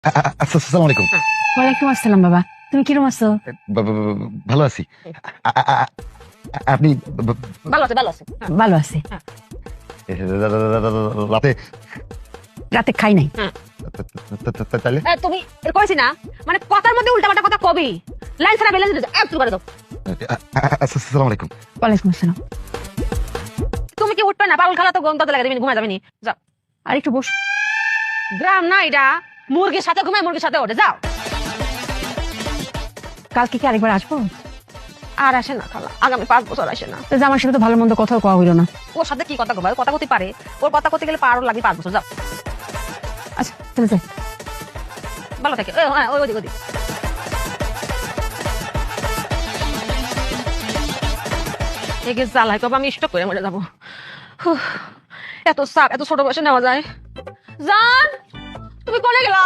আসসালামু আলাইকুম। ওয়ালাইকুম আসসালাম বাবা, তুমি কিরম আছো? ভালো আছি। আপনি ভালো আছে ভালো আছে। ভালো আছি। রাতে রাতে খাই নাই। তাহলে তুমি কইছি না মানে কথার মধ্যে উল্টাপাল্টা কথা কবি, লাইন ছাড়া বেলে একটু করে দাও। আসসালামু আলাইকুম। ওয়ালাইকুম আসসালাম। তুমি কি উঠবে না? পাগল খালা তো গন্ধ লাগে, তুমি ঘুমা যাবে নি? যাও। আর একটু বস। গ্রাম না এটা, মুরগির সাথে ঘুমায় মুরগির সাথে ওঠে। যাও। কালকে কি আরেকবার আসবো? আর আসে না খালা, আগামী 5 বছর আসে না। তো আমার সাথে তো ভালো মন্দ কথাও কওয়া হইলো না। ওর সাথে কি কথা কবা? কথা কইতে পারে, ওর কথা কইতে গেলে পারও লাগবে 5 বছর। যাও। আচ্ছা চলে যাই। ভালো থাকে। ওই ওদিক ওদিক। এগে জ্বালাই কবা আমি স্টক করে মরে যাবো। এত চাপ এত ছোট বয়সে নেওয়া যায়? জান, তুমি কোনে গেলা?